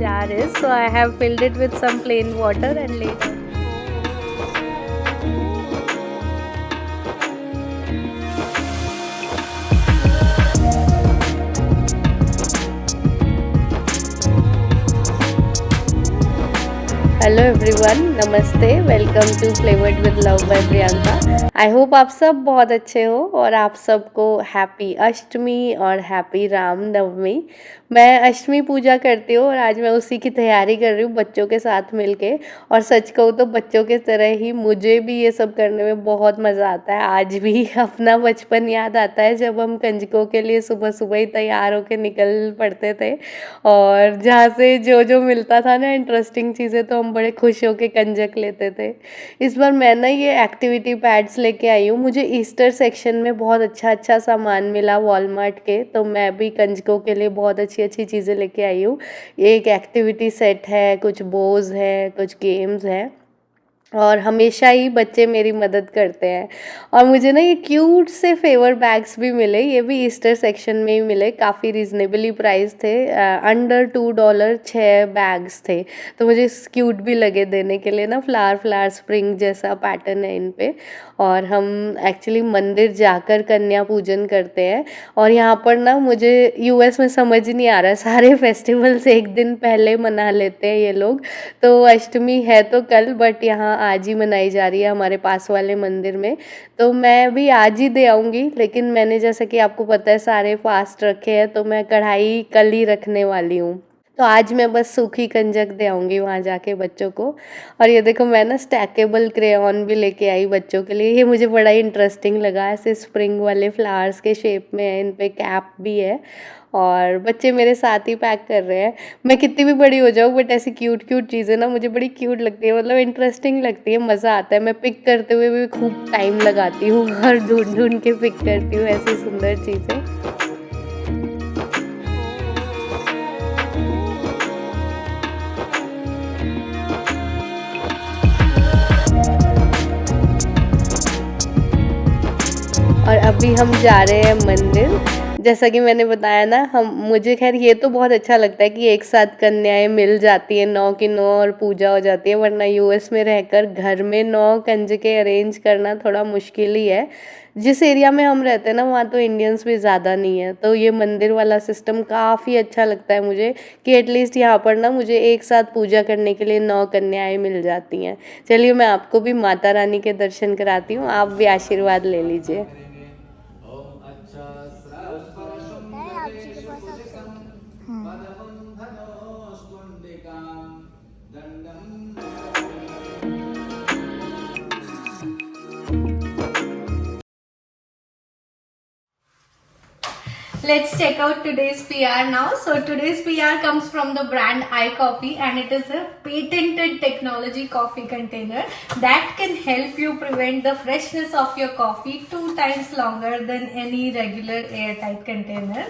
jar is, so I have filled it with some plain water and laid on. Hello everyone, नमस्ते। Welcome to flavoured with love by Priyanka. I hope आप सब बहुत अच्छे हो और आप सबको हैप्पी अष्टमी और हैप्पी राम नवमी। मैं अष्टमी पूजा करती हूँ और आज मैं उसी की तैयारी कर रही हूँ बच्चों के साथ मिलके। और सच कहूँ तो बच्चों के तरह ही मुझे भी ये सब करने में बहुत मज़ा आता है। आज भी अपना बचपन याद आता है जब हम कंजकों के लिए सुबह सुबह ही तैयार होकर निकल पड़ते थे और जहाँ से जो जो मिलता था ना इंटरेस्टिंग चीज़ें, तो हम बड़े खुश होके कंजक लेते थे। इस बार मैं ना ये एक्टिविटी पैड्स लेके आई हूँ। मुझे ईस्टर सेक्शन में बहुत अच्छा अच्छा सामान मिला वॉलमार्ट के, तो मैं भी कंजकों के लिए बहुत अच्छी अच्छी चीज़ें लेके आई हूँ। एक एक्टिविटी सेट है, कुछ बोज है, कुछ गेम्स हैं और हमेशा ही बच्चे मेरी मदद करते हैं। और मुझे ना ये क्यूट से फेवर बैग्स भी मिले, ये भी ईस्टर सेक्शन में ही मिले, काफ़ी रीजनेबली प्राइस थे। अंडर $2 6 बैग्स थे। तो मुझे क्यूट भी लगे देने के लिए ना, फ्लावर फ्लावर स्प्रिंग जैसा पैटर्न है इन पे। और हम एक्चुअली मंदिर जाकर कन्या पूजन करते हैं। और यहाँ पर ना मुझे यूएस में समझ नहीं आ रहा, सारे फेस्टिवल्स एक दिन पहले मना लेते हैं ये लोग। तो अष्टमी है तो कल, बट यहाँ आज ही मनाई जा रही है हमारे पास वाले मंदिर में। तो मैं भी आज ही दे आऊँगी, लेकिन मैंने जैसा कि आपको पता है सारे फास्ट रखे हैं, तो मैं कढ़ाई कल ही रखने वाली हूँ। तो आज मैं बस सूखी कंजक दे आऊँगी वहाँ जाके बच्चों को। और ये देखो मैं ना स्टैकेबल क्रेयॉन भी लेके आई बच्चों के लिए। ये मुझे बड़ा ही इंटरेस्टिंग लगा, ऐसे स्प्रिंग वाले फ्लावर्स के शेप में है, इन पे कैप भी है। और बच्चे मेरे साथ ही पैक कर रहे हैं। मैं कितनी भी बड़ी हो जाऊँ बट ऐसी क्यूट क्यूट चीज़ें ना मुझे बड़ी क्यूट लगती है, मतलब इंटरेस्टिंग लगती है, मज़ा आता है। मैं पिक करते हुए भी खूब टाइम लगाती हूँ और ढूंढ ढूंढ के पिक करती हूँ ऐसी सुंदर चीज़ें। और अभी हम जा रहे हैं मंदिर। जैसा कि मैंने बताया ना, हम मुझे खैर ये तो बहुत अच्छा लगता है कि एक साथ कन्याएं मिल जाती हैं, 9 की 9 और पूजा हो जाती है। वरना यूएस में रहकर घर में 9 कंजकें अरेंज करना थोड़ा मुश्किल ही है। जिस एरिया में हम रहते हैं ना, वहाँ तो इंडियंस भी ज़्यादा नहीं है, तो ये मंदिर वाला सिस्टम काफ़ी अच्छा लगता है मुझे कि एटलीस्ट यहाँ पर ना मुझे एक साथ पूजा करने के लिए 9 कन्याएं मिल जाती हैं। चलिए मैं आपको भी माता रानी के दर्शन कराती हूँ, आप भी आशीर्वाद ले लीजिए। Let's check out today's PR now. So today's PR comes from the brand iCoffee, and it is a patented technology coffee container that can help you prevent the freshness of your coffee 2 times longer than any regular airtight container.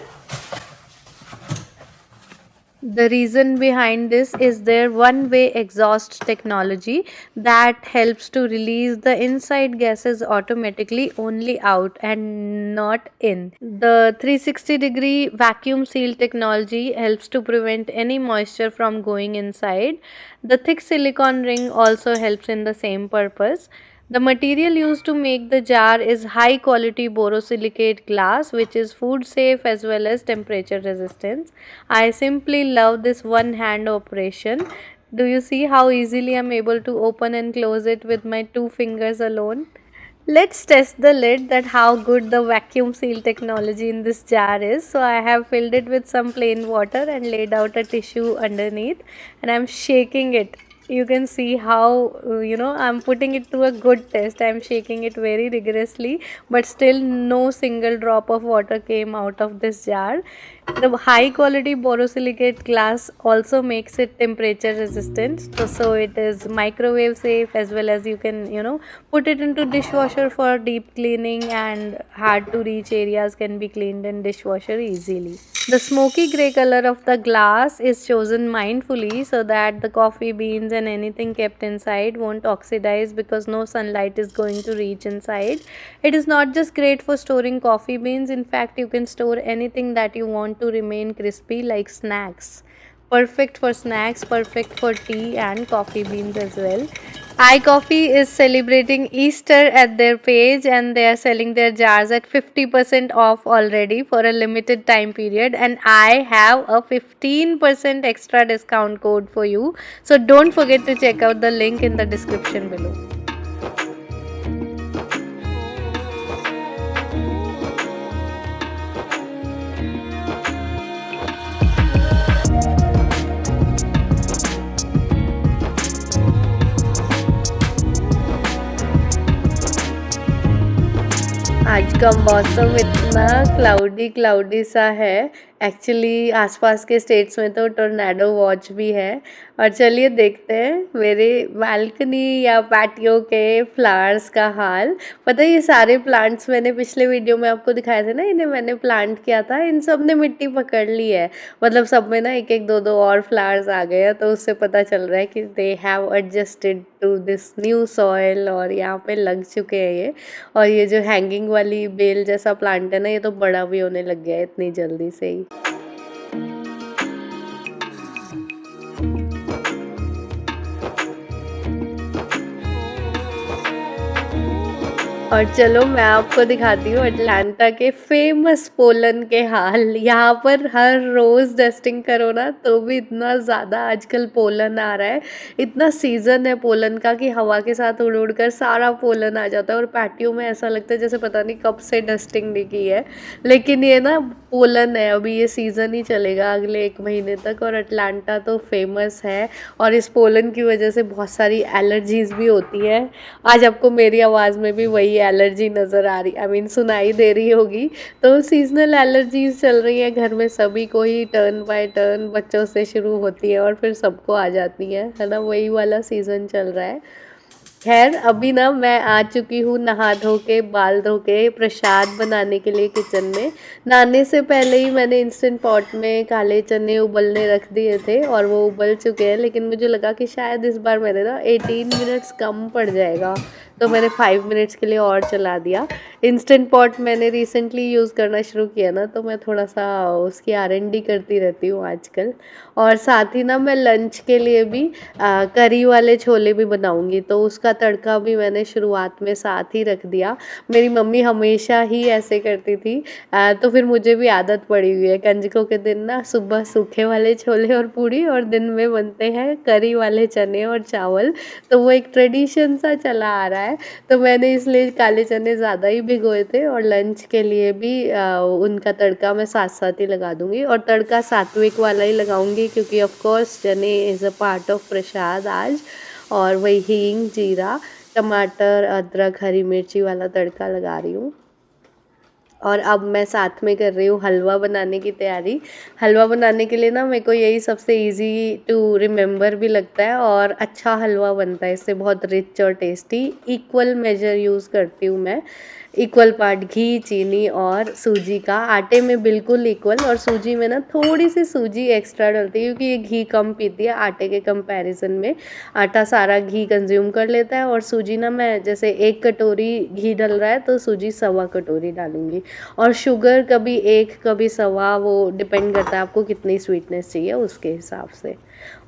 The reason behind this is their one-way exhaust technology that helps to release the inside gases automatically, only out and not in. The 360-degree vacuum seal technology helps to prevent any moisture from going inside. The thick silicone ring also helps in the same purpose. The material used to make the jar is high quality borosilicate glass, which is food safe as well as temperature resistant. I simply love this one hand operation. Do you see how easily I'm able to open and close it with my 2 fingers alone? Let's test the lid, that how good the vacuum seal technology in this jar is. So I have filled it with some plain water and laid out a tissue underneath, and I'm shaking it. You can see how I'm putting it through a good test. I'm shaking it very rigorously, but still no single drop of water came out of this jar. The high quality borosilicate glass also makes it temperature resistant, so it is microwave safe, as well as you can put it into dishwasher for deep cleaning, and hard to reach areas can be cleaned in dishwasher easily. The smoky grey color of the glass is chosen mindfully so that the coffee beans and anything kept inside won't oxidize, because no sunlight is going to reach inside. It is not just great for storing coffee beans, in fact you can store anything that you want to remain crispy, like snacks, perfect for snacks, perfect for tea and coffee beans as well. iCoffee is celebrating Easter at their page and they are selling their jars at 50% off already for a limited time period, and I have a 15% extra discount code for you. So don't forget to check out the link in the description below. आज का मौसम इतना cloudy cloudy सा है। Actually आसपास के states में तो टोर्नेडो वॉच भी है। और चलिए देखते हैं मेरे बालकनी या पैटियो के फ्लावर्स का हाल। पता है ये सारे प्लांट्स मैंने पिछले वीडियो में आपको दिखाए थे ना, इन्हें मैंने प्लांट किया था, इन सब ने मिट्टी पकड़ ली है। मतलब सब में ना एक एक दो दो और फ्लावर्स आ गए हैं, तो उससे पता चल रहा है कि they have adjusted to this new soil और यहाँ पे लग चुके हैं ये। और ये जो हैंगिंग वाली बेल जैसा प्लांट है ना, ये तो बड़ा भी होने लग गया है इतनी जल्दी से ही। और चलो मैं आपको दिखाती हूँ अटलांटा के फेमस पोलन के हाल। यहाँ पर हर रोज़ डस्टिंग करो ना तो भी इतना ज़्यादा आजकल पोलन आ रहा है। इतना सीज़न है पोलन का कि हवा के साथ उड़ उड़ कर सारा पोलन आ जाता है और पैटियो में ऐसा लगता है जैसे पता नहीं कब से डस्टिंग नहीं की है। लेकिन ये ना पोलन है, अभी ये सीज़न ही चलेगा अगले 1 महीने तक, और अटलांटा तो फेमस है। और इस पोलन की वजह से बहुत सारी एलर्जीज़ भी होती है। आज आपको मेरी आवाज़ में भी वही एलर्जी नज़र आ रही, आई मीन सुनाई दे रही होगी। तो सीजनल एलर्जीज चल रही है घर में, सभी को ही टर्न बाय टर्न, बच्चों से शुरू होती है और फिर सबको आ जाती है ना, वही वाला सीज़न चल रहा है। खैर अभी ना मैं आ चुकी हूँ नहा धो के, बाल धो के, प्रसाद बनाने के लिए किचन में। नहाने से पहले ही मैंने इंस्टेंट पॉट में काले चने उबलने रख दिए थे और वो उबल चुके हैं। लेकिन मुझे लगा कि शायद इस बार मैंने ना 18 मिनट्स कम पड़ जाएगा, तो मैंने 5 मिनट्स के लिए और चला दिया। इंस्टेंट पॉट मैंने रिसेंटली यूज़ करना शुरू किया ना, तो मैं थोड़ा सा उसकी R&D करती रहती हूँ आजकल। और साथ ही ना मैं लंच के लिए भी करी वाले छोले भी बनाऊँगी, तो उसका तड़का भी मैंने शुरुआत में साथ ही रख दिया। मेरी मम्मी हमेशा ही ऐसे करती थी, तो फिर मुझे भी आदत पड़ी हुई है। कंजकों के दिन ना सुबह सूखे वाले छोले और पूड़ी, और दिन में बनते हैं करी वाले चने और चावल। तो वो एक ट्रेडिशन सा चला आ रहा है। तो मैंने इसलिए काले चने ज़्यादा ही भिगोए थे, और लंच के लिए भी उनका तड़का मैं साथ साथ ही लगा दूँगी। और तड़का सात्विक वाला ही लगाऊँगी क्योंकि ऑफ कोर्स चने इज़ अ पार्ट ऑफ प्रसाद आज। और वही हींग, जीरा, टमाटर, अदरक, हरी मिर्ची वाला तड़का लगा रही हूँ। और अब मैं साथ में कर रही हूँ हलवा बनाने की तैयारी। हलवा बनाने के लिए ना मेरे को यही सबसे इजी टू रिमेम्बर भी लगता है, और अच्छा हलवा बनता है इससे, बहुत रिच और टेस्टी। इक्वल मेजर यूज़ करती हूँ मैं, इक्वल पार्ट घी, चीनी और सूजी का। आटे में बिल्कुल इक्वल, और सूजी में ना थोड़ी सी सूजी एक्स्ट्रा डलती है क्योंकि ये घी कम पीती है आटे के कंपैरिजन में। आटा सारा घी कंज्यूम कर लेता है, और सूजी ना मैं जैसे 1 कटोरी घी डल रहा है तो सूजी 1.25 कटोरी डालूंगी। और शुगर कभी 1 कभी 1.25, वो डिपेंड करता है आपको कितनी स्वीटनेस चाहिए उसके हिसाब से।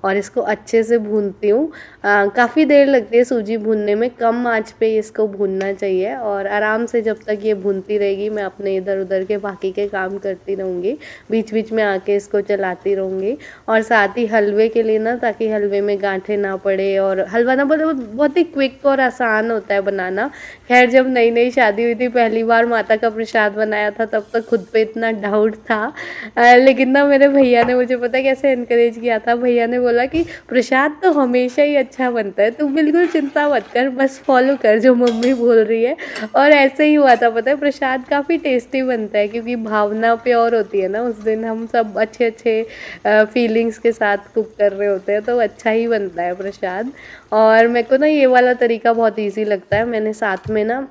और इसको अच्छे से भूनती हूँ। काफ़ी देर लगती है सूजी भूनने में, कम आंच पे इसको भूनना चाहिए। और आराम से जब तक ये भूनती रहेगी मैं अपने इधर उधर के बाकी के काम करती रहूँगी, बीच बीच में आके इसको चलाती रहूँगी। और साथ ही हलवे के लिए ना, ताकि हलवे में गांठें ना पड़े, और हलवा ना बहुत ही क्विक और आसान होता है बनाना। खैर जब नई नई शादी हुई थी, पहली बार माता का प्रसाद बनाया था, तब तक खुद पे इतना डाउट था। लेकिन ना मेरे भैया ने मुझे पता कैसे इनकरेज किया था। भैया ने बोला कि प्रसाद तो हमेशा ही अच्छा बनता है, तू बिल्कुल चिंता मत कर, बस फॉलो कर जो मम्मी बोल रही है। और ऐसे ही हुआ था। पता है प्रसाद काफ़ी टेस्टी बनता है क्योंकि भावना प्योर होती है ना, उस दिन हम सब अच्छे अच्छे फीलिंग्स के साथ कुक कर रहे होते हैं, तो अच्छा ही बनता है प्रसाद। और मेरे को ना ये वाला तरीका बहुत ईजी लगता है। मैंने साथ में ना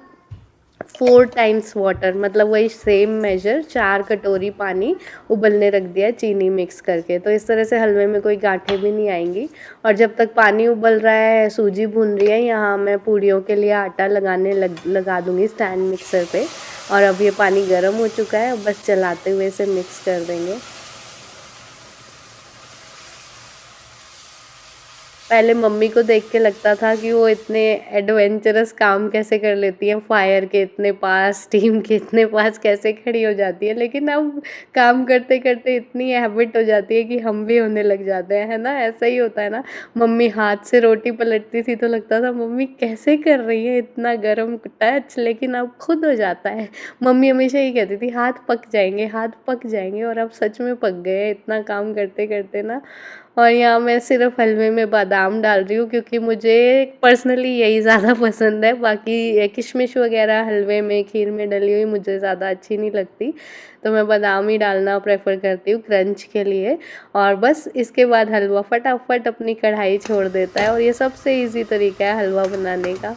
4 टाइम्स वाटर, मतलब वही सेम मेजर 4 कटोरी पानी उबलने रख दिया चीनी मिक्स करके। तो इस तरह से हलवे में कोई गांठें भी नहीं आएंगी। और जब तक पानी उबल रहा है, सूजी भून रही है, यहाँ मैं पूड़ियों के लिए आटा लगा दूँगी स्टैंड मिक्सर पे। और अब ये पानी गर्म हो चुका है, बस चलाते हुए इसे मिक्स कर देंगे। पहले मम्मी को देख के लगता था कि वो इतने एडवेंचरस काम कैसे कर लेती हैं, फायर के इतने पास, स्टीम के इतने पास कैसे खड़ी हो जाती है, लेकिन अब काम करते करते इतनी हैबिट हो जाती है कि हम भी होने लग जाते हैं, है ना। ऐसा ही होता है ना, मम्मी हाथ से रोटी पलटती थी तो लगता था मम्मी कैसे कर रही है इतना गर्म टच, लेकिन अब खुद हो जाता है। मम्मी हमेशा यही कहती थी हाथ पक जाएंगे, हाथ पक जाएंगे, और अब सच में पक गए इतना काम करते करते ना। और यहाँ मैं सिर्फ हलवे में बादाम डाल रही हूँ क्योंकि मुझे पर्सनली यही ज़्यादा पसंद है। बाकी किशमिश वगैरह हलवे में, खीर में डली हुई मुझे ज़्यादा अच्छी नहीं लगती, तो मैं बादाम ही डालना प्रेफर करती हूँ क्रंच के लिए। और बस इसके बाद हलवा फटाफट अपनी कढ़ाई छोड़ देता है, और ये सबसे इजी तरीका है हलवा बनाने का।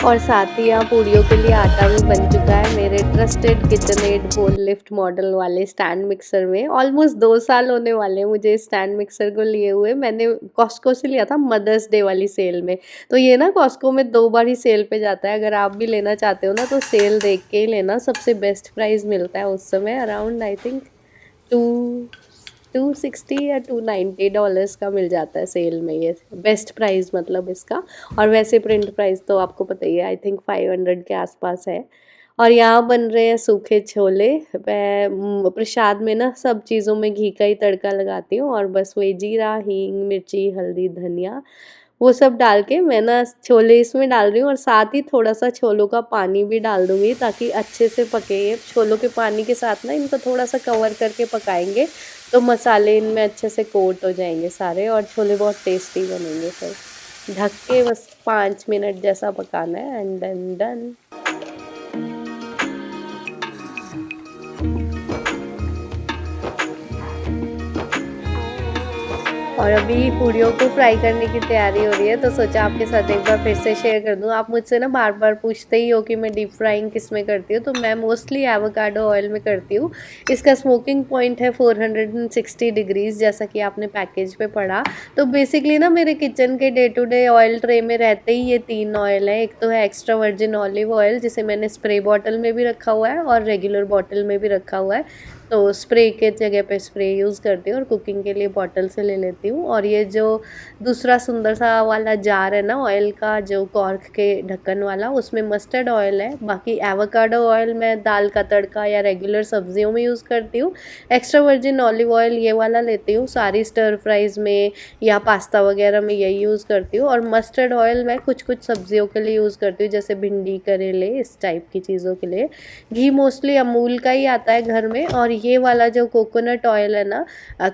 और साथ ही यहाँ पूड़ियों के लिए आटा भी बन चुका है मेरे ट्रस्टेड किचनएड बोल लिफ्ट मॉडल वाले स्टैंड मिक्सर में। ऑलमोस्ट 2 साल होने वाले हैं मुझे इस स्टैंड मिक्सर को लिए हुए। मैंने कॉस्को से लिया था मदर्स डे वाली सेल में। तो ये ना कॉस्को में 2 बार ही सेल पे जाता है, अगर आप भी लेना चाहते हो ना तो सेल देख के ही लेना, सबसे बेस्ट प्राइस मिलता है उस समय। अराउंड आई थिंक टू 260 या $290 का मिल जाता है सेल में, ये बेस्ट प्राइस मतलब इसका। और वैसे प्रिंट प्राइस तो आपको पता ही है, आई थिंक 500 के आसपास है। और यहाँ बन रहे हैं सूखे छोले। मैं प्रसाद में ना सब चीज़ों में घी का ही तड़का लगाती हूँ, और बस वही जीरा, हींग, मिर्ची, हल्दी, धनिया, वो सब डाल के मैं ना छोले इसमें डाल रही हूँ। और साथ ही थोड़ा सा छोलों का पानी भी डाल दूँगी ताकि अच्छे से पके। ये छोलों के पानी के साथ ना इनको थोड़ा सा कवर करके पकाएंगे तो मसाले इनमें अच्छे से कोट हो जाएंगे सारे, और छोले बहुत टेस्टी बनेंगे। फिर ढक के बस 5 मिनट जैसा पकाना है, एंड देन डन। और अभी पूड़ियों को फ्राई करने की तैयारी हो रही है, तो सोचा आपके साथ एक बार फिर से शेयर कर दूं। आप मुझसे ना बार बार पूछते ही हो कि मैं डीप फ्राइंग किस में करती हूँ, तो मैं मोस्टली एवोकाडो ऑयल में करती हूँ। इसका स्मोकिंग पॉइंट है 460 डिग्रीज, जैसा कि आपने पैकेज पे पढ़ा। तो बेसिकली ना मेरे किचन के day to day oil tray में रहते ही ये 3 ऑयल हैं। एक तो है एक्स्ट्रा वर्जिन ऑलिव ऑयल, जिसे मैंने स्प्रे बॉटल में भी रखा हुआ है और रेगुलर बॉटल में भी रखा हुआ है। तो स्प्रे के जगह पे स्प्रे यूज़ करती हूँ, और कुकिंग के लिए बॉटल से ले लेती हूँ। और ये जो दूसरा सुंदर सा वाला जार है ना ऑयल का, जो कॉर्क के ढक्कन वाला, उसमें मस्टर्ड ऑयल है। बाकी एवोकाडो ऑयल मैं दाल का तड़का या रेगुलर सब्जियों में यूज़ करती हूँ। एक्स्ट्रा वर्जिन ऑलिव ऑयल ये वाला लेती हूँ सारी स्टर फ्राइज़ में या पास्ता वगैरह में, यही यूज़ करती हूँ। और मस्टर्ड ऑयल मैं कुछ कुछ सब्जियों के लिए यूज़ करती हूँ, जैसे भिंडी, करेले, इस टाइप की चीज़ों के लिए। घी मोस्टली अमूल का ही आता है घर में। और ये वाला जो कोकोनट ऑयल है ना,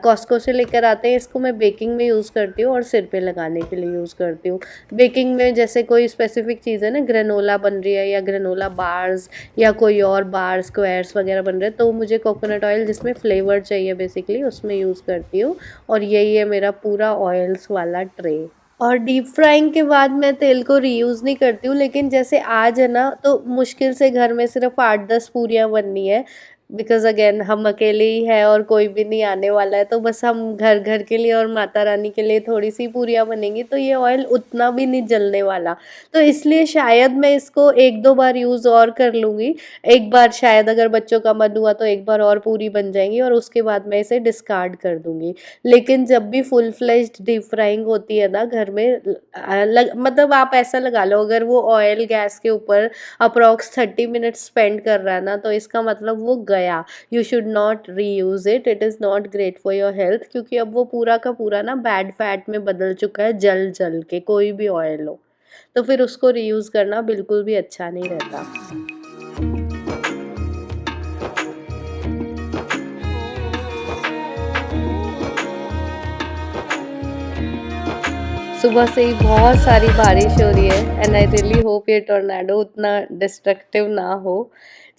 कॉस्को से लेकर आते हैं, इसको मैं बेकिंग में यूज़ करती हूँ और सिर पे लगाने के लिए यूज़ करती हूँ। बेकिंग में जैसे कोई स्पेसिफिक चीज़ है ना, ग्रेनोला बन रही है या ग्रेनोला बार्स या कोई और बार स्क्वायर्स वगैरह बन रहे हैं, तो मुझे कोकोनट ऑयल जिसमें फ्लेवर चाहिए बेसिकली, उसमें यूज़ करती हूँ। और यही है मेरा पूरा ऑयल्स वाला ट्रे। और डीप फ्राइंग के बाद मैं तेल को रीयूज़ नहीं करती हूँ, लेकिन जैसे आज है ना, तो मुश्किल से घर में सिर्फ 8-10 पूरियाँ बननी है, बिकॉज अगेन हम अकेले ही हैं और कोई भी नहीं आने वाला है। तो बस हम घर घर के लिए और माता रानी के लिए थोड़ी सी पूरियाँ बनेंगी, तो ये ऑयल उतना भी नहीं जलने वाला। तो इसलिए शायद मैं इसको 1-2 बार यूज़ और कर लूँगी। एक बार शायद अगर बच्चों का मन हुआ तो एक बार और पूरी बन जाएंगी, और उसके बाद मैं इसे डिस्कार्ड कर दूँगी। लेकिन जब भी फुल फ्लेज्ड डीप फ्राइंग होती है ना घर में, मतलब आप ऐसा लगा लो, अगर वो ऑयल गैस के ऊपर अप्रॉक्स 30 मिनट्स स्पेंड कर रहा है ना, तो इसका मतलब वो गया। You should not reuse it, it is not great for your health, क्योंकि अब वो पूरा का पूरा ना बैड फैट में बदल चुका है, जल जल के, कोई भी ऑयल हो। तो फिर उसको रीयूज़ करना बिल्कुल भी अच्छा नहीं रहता। सुबह से ही बहुत सारी बारिश हो रही है, एंड आई रियली होप ये टोर्नाडो उतना डिस्ट्रक्टिव ना हो।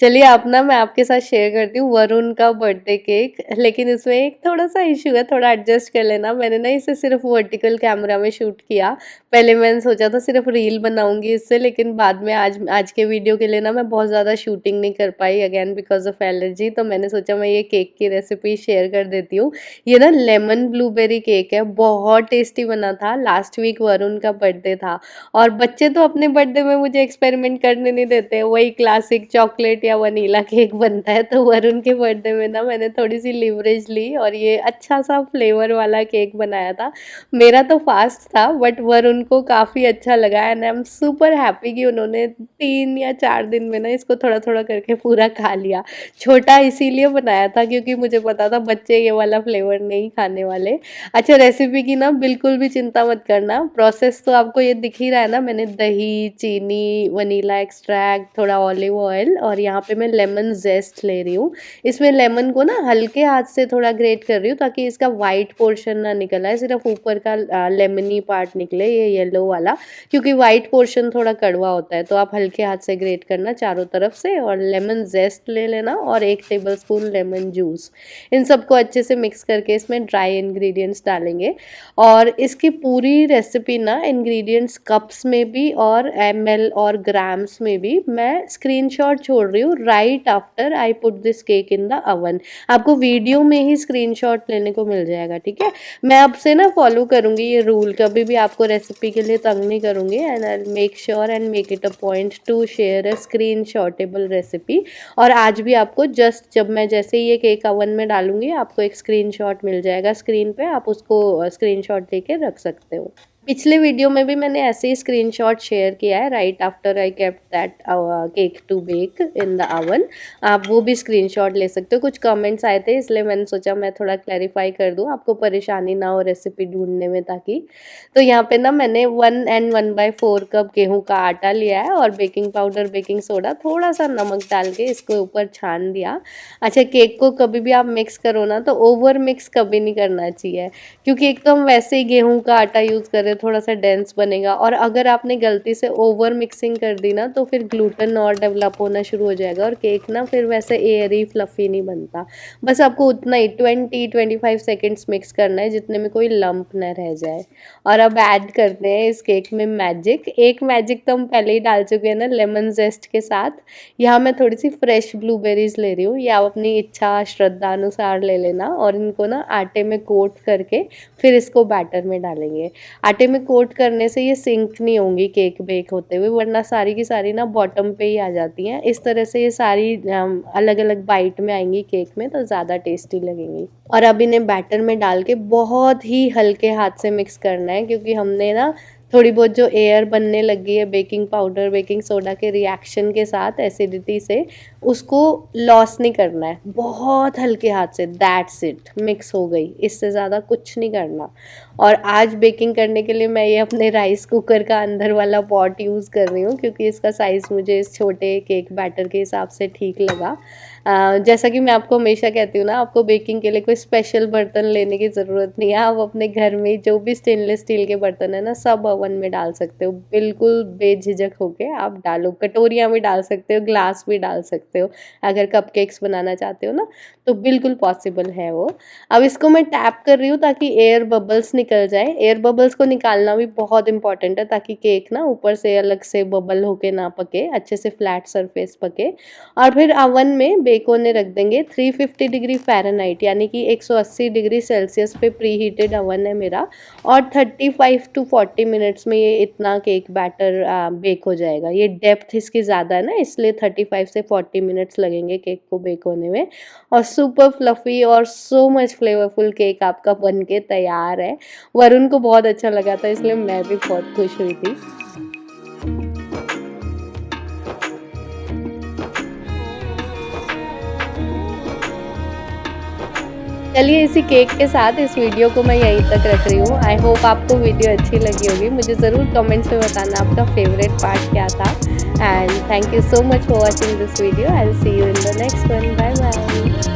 चलिए अब ना मैं आपके साथ शेयर करती हूँ वरुण का बर्थडे केक, लेकिन इसमें एक थोड़ा-सा इश्यू है, थोड़ा एडजस्ट कर लेना। मैंने ना इसे सिर्फ़ वर्टिकल कैमरा में शूट किया। पहले मैंने सोचा था सिर्फ़ रील बनाऊँगी इससे, लेकिन बाद में आज आज के वीडियो के लिए ना मैं बहुत ज़्यादा शूटिंग नहीं कर पाई अगेन बिकॉज़ ऑफ एलर्जी। तो मैंने सोचा मैं ये केक की रेसिपी शेयर कर देती हूँ। ये ना लेमन ब्लूबेरी केक है, बहुत टेस्टी बना था। लास्ट वीक वरुण का बर्थडे था और बच्चे तो अपने बर्थडे में मुझे एक्सपेरिमेंट करने नहीं देते, वही क्लासिक चॉकलेट या वनीला केक बनता है। तो वरुण के बर्थडे में ना मैंने थोड़ी सी लिवरेज ली और ये अच्छा सा फ्लेवर वाला केक बनाया था। मेरा तो फास्ट था बट वरुण को काफ़ी अच्छा लगा and I am super happy कि उन्होंने 3 या 4 दिन में ना इसको थोड़ा थोड़ा करके पूरा खा लिया। छोटा इसीलिए बनाया था क्योंकि मुझे पता था बच्चे ये वाला फ्लेवर नहीं खाने वाले। अच्छा, रेसिपी की ना बिल्कुल भी चिंता मत करना, प्रोसेस तो आपको ये दिख ही रहा है ना। मैंने दही, चीनी, वनीला एक्सट्रैक्ट, थोड़ा ऑलिव ऑयल और यहाँ पे मैं लेमन जेस्ट ले रही हूँ। इसमें लेमन को ना हल्के हाथ से थोड़ा ग्रेट कर रही हूँ ताकि इसका वाइट पोर्शन ना निकल आए, सिर्फ ऊपर का लेमनी पार्ट निकले, ये येलो वाला, क्योंकि वाइट पोर्शन थोड़ा कड़वा होता है। तो आप हल्के हाथ से ग्रेट करना चारों तरफ से और लेमन जेस्ट ले लेना और 1 टेबलस्पून लेमन जूस। इन सबको अच्छे से मिक्स करके इसमें ड्राई इंग्रेडिएंट्स डालेंगे और इसकी पूरी रेसिपी ना इंग्रेडिएंट्स कप्स में भी और ml और ग्राम्स में भी मैं स्क्रीनशॉट छोड़ रही हूँ right after I put this cake in the oven. आपको वीडियो में ही स्क्रीनशॉट लेने को मिल जाएगा, ठीक है। मैं आपसे ना फॉलो करूँगी ये रूल, कभी भी आपको रेसिपी के लिए तंग नहीं करूँगी and I make sure and make it a point to share a screenshotable recipe. और आज भी आपको जस्ट जब मैं जैसे ही ये केक अवन में डालूंगी आपको एक स्क्रीनशॉट मिल जाएगा स्क्रीन पे, आप उसको स्क्रीनशॉट लेके रख सकते हो। पिछले वीडियो में भी मैंने ऐसे ही स्क्रीनशॉट शेयर किया है right after I kept that cake to bake in the oven. आप वो भी स्क्रीनशॉट ले सकते हो। कुछ कमेंट्स आए थे इसलिए मैंने सोचा मैं थोड़ा क्लैरिफाई कर दूं, आपको परेशानी ना हो रेसिपी ढूंढने में ताकि। तो यहाँ पे ना मैंने 1 and 1/4 कप गेहूं का आटा लिया है और बेकिंग पाउडर, बेकिंग सोडा, थोड़ा सा नमक डाल के इसको ऊपर छान दिया। अच्छा, केक को कभी भी आप मिक्स करो ना तो ओवर मिक्स कभी नहीं करना चाहिए क्योंकि एकदम वैसे ही गेहूं का आटा यूज़ करें थोड़ा सा डेंस बनेगा और अगर आपने गलती से ओवर मिक्सिंग कर दी ना तो फिर ग्लूटेन और डेवलप होना शुरू हो जाएगा और केक ना फिर वैसे एयरी फ्लफी नहीं बनता। बस आपको उतना ही 20-25 सेकेंड्स मिक्स करना है जितने में कोई लंप न रह जाए। और अब ऐड करते हैं इस केक में मैजिक। एक मैजिक तो हम पहले ही डाल चुके हैं ना लेमन जेस्ट के साथ। यहाँ मैं थोड़ी सी फ्रेश ब्लूबेरीज ले रही हूँ, या आप अपनी इच्छा श्रद्धा अनुसार ले लेना और इनको ना आटे में कोट करके फिर इसको बैटर में डालेंगे। आटे में कोट करने से ये सिंक नहीं होंगी केक बेक होते हुए, वरना सारी की सारी ना बॉटम पे ही आ जाती हैं। इस तरह से ये सारी अलग अलग बाइट में आएंगी केक में तो ज़्यादा टेस्टी लगेंगी। और अब इन्हें बैटर में डाल के बहुत ही हल्के हाथ से मिक्स करना है क्योंकि हमने ना थोड़ी बहुत जो एयर बनने लगी है बेकिंग पाउडर, बेकिंग सोडा के रिएक्शन के साथ एसिडिटी से, उसको लॉस नहीं करना है। बहुत हल्के हाथ से, दैट्स इट, मिक्स हो गई, इससे ज़्यादा कुछ नहीं करना। और आज बेकिंग करने के लिए मैं ये अपने राइस कुकर का अंदर वाला पॉट यूज़ कर रही हूँ क्योंकि इसका साइज़ मुझे इस छोटे केक बैटर के हिसाब से ठीक लगा। जैसा कि मैं आपको हमेशा कहती हूँ ना, आपको बेकिंग के लिए कोई स्पेशल बर्तन लेने की ज़रूरत नहीं है। आप अपने घर में जो भी स्टेनलेस स्टील के बर्तन है ना सब ओवन में डाल सकते हो, बिल्कुल बेझिझक होके आप डालो। कटोरियाँ भी डाल सकते हो, ग्लास भी डाल सकते हो, अगर कपकेक्स बनाना चाहते हो ना तो बिल्कुल पॉसिबल है वो। अब इसको मैं टैप कर रही हूँ ताकि एयर बबल्स निकल जाए। एयर बबल्स को निकालना भी बहुत इंपॉर्टेंट है ताकि केक ना ऊपर से अलग से बबल होके ना पके, अच्छे से फ्लैट सरफेस पके। और फिर अवन में बेक होने रख देंगे 350 डिग्री फ़ारेनहाइट, यानी कि 180 डिग्री सेल्सियस पे प्री हीटेड अवन है मेरा। और 35 to 40 मिनट्स में ये इतना केक बैटर बेक हो जाएगा। ये डेप्थ इसकी ज़्यादा है ना, इसलिए 35 से 40 मिनट्स लगेंगे केक को बेक होने में। और सुपर फ्लफ़ी और सो मच फ्लेवरफुल केक आपका बन के तैयार है। वरुण को बहुत अच्छा लगा था इसलिए मैं भी बहुत खुश हुई थी। चलिए इसी केक के साथ इस वीडियो को मैं यहीं तक रख रही हूँ। आई होप आपको वीडियो अच्छी लगी होगी। मुझे ज़रूर कमेंट्स में बताना आपका फेवरेट पार्ट क्या था। And thank you so much for watching this video. I will see you in the next one. Bye bye.